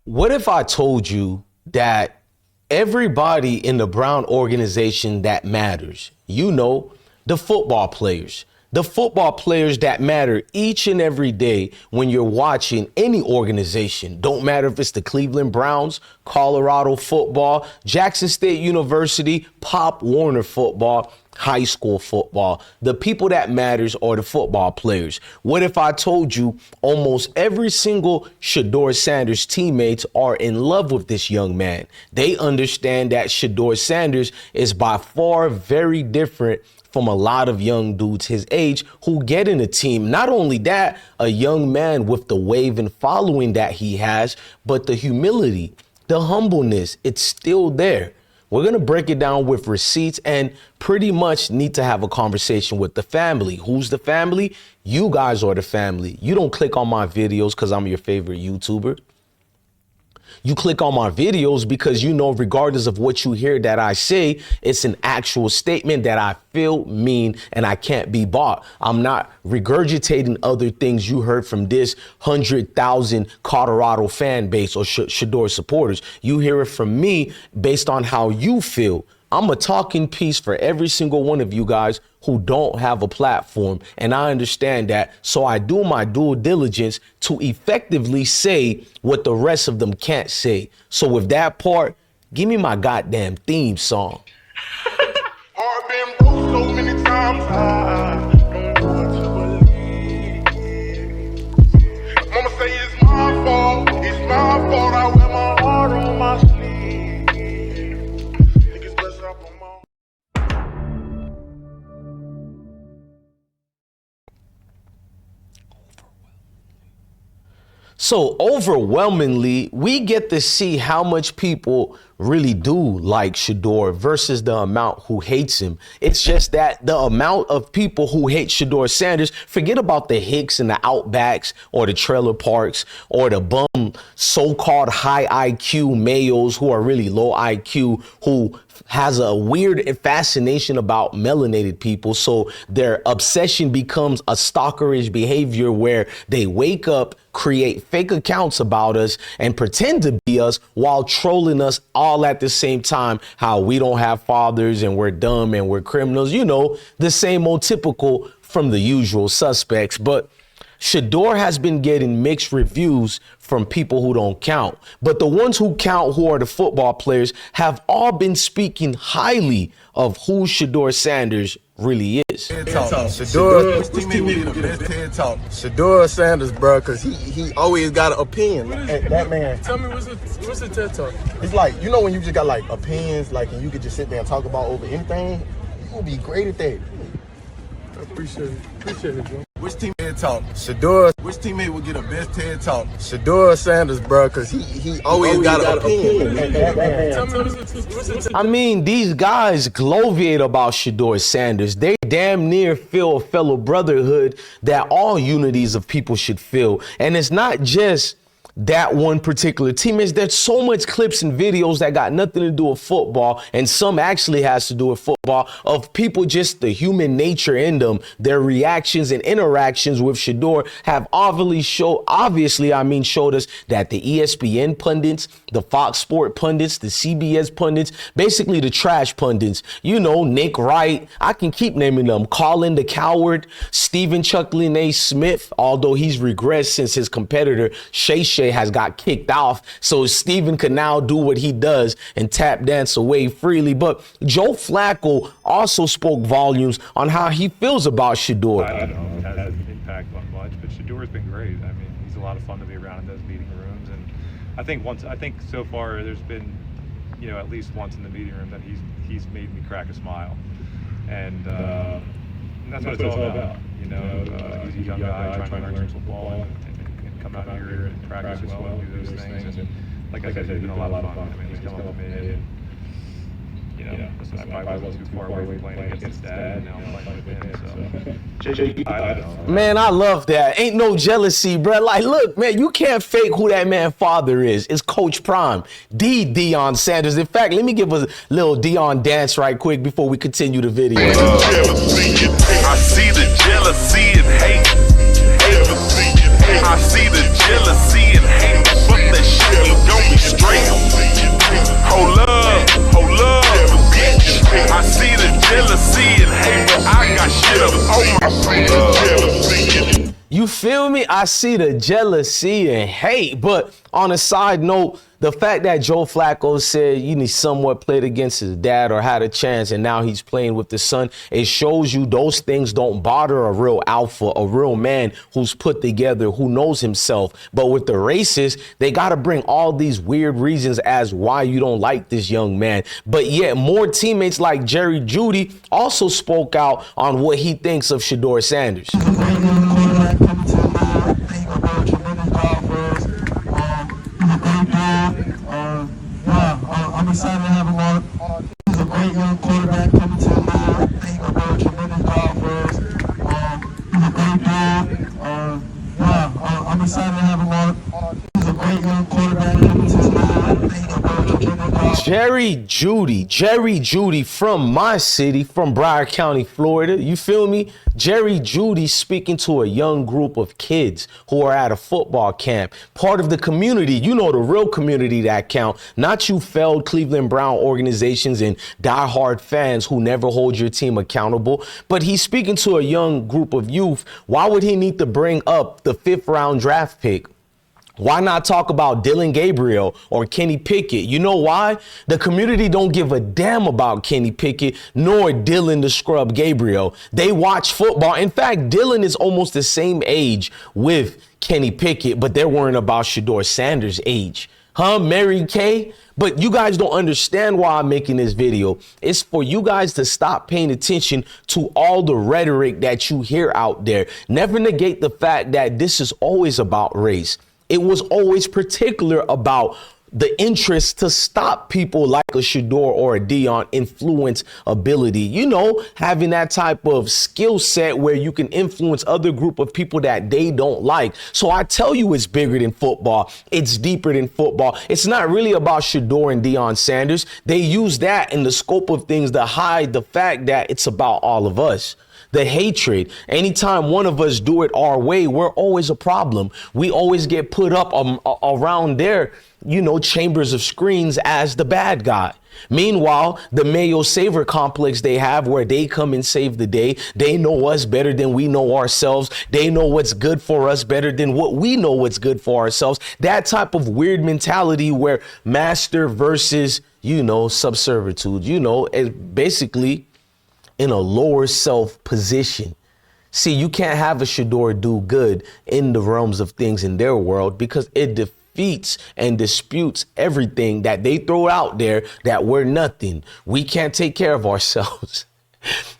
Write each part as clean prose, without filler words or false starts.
What if I told you that everybody in the Brown organization that matters, the football players that matter each and every day when you're watching any organization, don't matter if it's the Cleveland Browns, Colorado football, Jackson State University, Pop Warner football, high school football, the people that matters are the football players. What if I told you almost every single Shedeur Sanders teammates are in love with this young man? They understand that Shedeur Sanders is by far very different from a lot of young dudes his age who get in a team. Not only that, a young man with the wave and following that he has, but the humility, the humbleness, it's still there. We're going to break it down with receipts and pretty much need to have a conversation with the family. Who's the family? You guys are the family. You don't click on my videos because I'm your favorite YouTuber. You click on my videos because regardless of what you hear that I say, it's an actual statement that I feel, mean, and I can't be bought. I'm not regurgitating other things you heard from this 100,000 Colorado fan base or Shedeur supporters. You hear it from me based on how you feel. I'm a talking piece for every single one of you guys who don't have a platform. And I understand that. So I do my due diligence to effectively say what the rest of them can't say. So with that part, give me my goddamn theme song. I've been broke so many times, I don't know what to believe. Mama say it's my fault, I wear my heart on my sleeve. So overwhelmingly, we get to see how much people really do like Shedeur versus the amount who hates him. It's just that the amount of people who hate Shedeur Sanders, forget about the Hicks and the Outbacks or the trailer parks or the bum so-called high IQ males who are really low IQ, who has a weird fascination about melanated people. So their obsession becomes a stalkerish behavior where they wake up, create fake accounts about us and pretend to be us while trolling us all at the same time, how we don't have fathers and we're dumb and we're criminals, the same old typical from the usual suspects. But Shedeur has been getting mixed reviews from people who don't count. But the ones who count, who are the football players, have all been speaking highly of who Shedeur Sanders really is. Shedeur, Shedeur Sanders, bro, because he always got an opinion. That man. Tell me, what's a TED Talk? It's like, when you just got like opinions, like, and you could just sit there and talk about over anything, you will be great at that. I appreciate it, bro. Which teammate talk? Shedeur. Which teammate would get a best TED Talk? Shedeur Sanders, bro, because he always got an opinion. Tell me, what's a TED Talk? I mean, these guys gloviate about Shedeur Sanders. They damn near feel a fellow brotherhood that all unities of people should feel. And it's not just that one particular team. There's so much clips and videos that got nothing to do with football, and some actually has to do with football, of people, just the human nature in them. Their reactions and interactions with Shedeur have obviously showed us that the ESPN pundits, the Fox Sport pundits, the CBS pundits, basically the trash pundits, Nick Wright, I can keep naming them, Colin the Coward, Stephen Chucklin A. Smith, although he's regressed since his competitor Shay has got kicked off, so Steven can now do what he does and tap dance away freely. But Joe Flacco also spoke volumes on how he feels about Shedeur. I don't know if it has an impact on much, but Shedeur's been great. I mean, he's a lot of fun to be around in those meeting rooms, and I think so far there's been, at least once in the meeting room that he's made me crack a smile, and that's what it's all about. He's a young guy trying to learn some football and come out here and practice well and do those things. And like I said, it's been a lot of fun. I mean, he's come up with me, and listen, I probably wasn't too far away from playing against his dad. Now I'm playing with him. So I don't know. Man, I love that. Ain't no jealousy, bro. Like, look, man, you can't fake who that man father is. It's Coach Prime, Deion Sanders. In fact, let me give a little Deion dance right quick before we continue the video. I see the jealousy and hate. I see the jealousy and hate. Fuck that shit, you don't I see the jealousy and hate. But on a side note, the fact that Joe Flacco said he somewhat played against his dad or had a chance and now he's playing with the son, it shows you those things don't bother a real alpha, a real man who's put together, who knows himself. But with the racists, they got to bring all these weird reasons as why you don't like this young man. But yet more teammates like Jeudy also spoke out on what he thinks of Shedeur Sanders. I'm excited to have him on. He's a great young quarterback coming to the league. I think he's gonna be a tremendous job for us. He's a great dude. I'm excited to have him on. He's a great young quarterback coming to the league. I think he's gonna be a tremendous job. Jerry Jeudy from my city, from Broward County, Florida. You feel me? Jerry Jeudy speaking to a young group of kids who are at a football camp, part of the community, you know, the real community that count, not you failed Cleveland Brown organizations and diehard fans who never hold your team accountable. But he's speaking to a young group of youth. Why would he need to bring up the 5th round draft pick? Why not talk about Dillon Gabriel or Kenny Pickett? You know why? The community don't give a damn about Kenny Pickett nor Dillon the Scrub Gabriel. They watch football. In fact, Dillon is almost the same age with Kenny Pickett, but they're worrying about Shedeur Sanders' age. Huh, Mary Kay? But you guys don't understand why I'm making this video. It's for you guys to stop paying attention to all the rhetoric that you hear out there. Never negate the fact that this is always about race. It was always particular about the interest to stop people like a Shador or a Deion influence ability, you know, having that type of skill set where you can influence other group of people that they don't like. So I tell you, it's bigger than football. It's deeper than football. It's not really about Shador and Deion Sanders. They use that in the scope of things to hide the fact that it's about all of us. The hatred, anytime one of us do it our way, we're always a problem. We always get put up around their, you know, chambers of screens as the bad guy. Meanwhile, the Mayo Saver complex they have where they come and save the day. They know us better than we know ourselves. They know what's good for us better than what we know what's good for ourselves. That type of weird mentality where master versus, you know, subservitude, you know, is basically in a lower self position. See, you can't have a Shedeur do good in the realms of things in their world because it defeats and disputes everything that they throw out there that we're nothing. We can't take care of ourselves.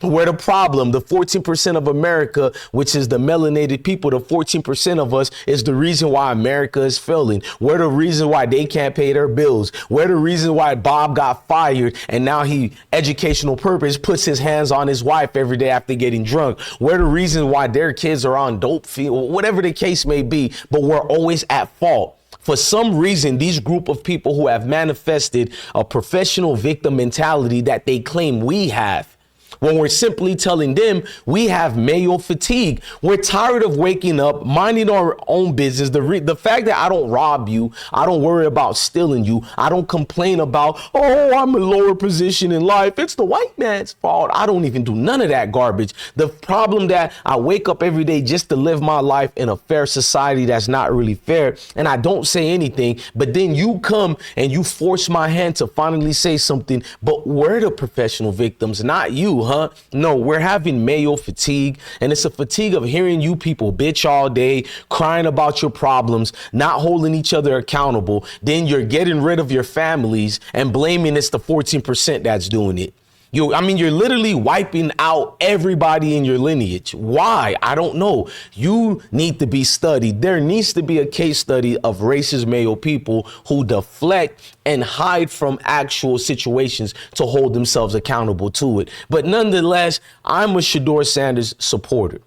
We're the problem. The 14% of America, which is the melanated people, the 14% of us is the reason why America is failing. We're the reason why they can't pay their bills. We're the reason why Bob got fired and now he, educational purpose, puts his hands on his wife every day after getting drunk. We're the reason why their kids are on dope field, whatever the case may be, but we're always at fault. For some reason, these group of people who have manifested a professional victim mentality that they claim we have, when we're simply telling them we have Mayo fatigue. We're tired of waking up, minding our own business. The fact that I don't rob you, I don't worry about stealing you, I don't complain about, oh, I'm in a lower position in life, it's the white man's fault. I don't even do none of that garbage. The problem that I wake up every day just to live my life in a fair society that's not really fair, and I don't say anything, but then you come and you force my hand to finally say something, but we're the professional victims, not you, huh? No, we're having Mayo fatigue, and it's a fatigue of hearing you people bitch all day, crying about your problems, not holding each other accountable. Then you're getting rid of your families and blaming it's the 14% that's doing it. You're literally wiping out everybody in your lineage. Why? I don't know. You need to be studied. There needs to be a case study of racist Mayo people who deflect and hide from actual situations to hold themselves accountable to it. But nonetheless, I'm a Shedeur Sanders supporter.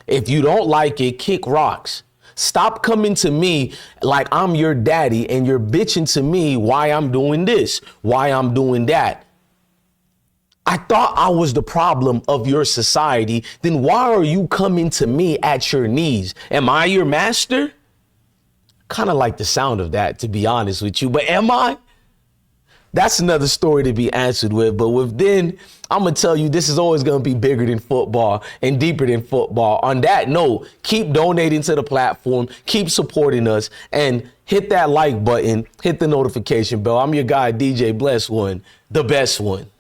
If you don't like it, kick rocks. Stop coming to me like I'm your daddy and you're bitching to me why I'm doing this, why I'm doing that. I thought I was the problem of your society. Then why are you coming to me at your knees? Am I your master? Kind of like the sound of that, to be honest with you. But am I? that's another story to be answered with. But with then, I'm going to tell you, this is always going to be bigger than football and deeper than football. On that note, keep donating to the platform, keep supporting us, and hit that like button, hit the notification bell. I'm your guy, DJ Bless One, the best one.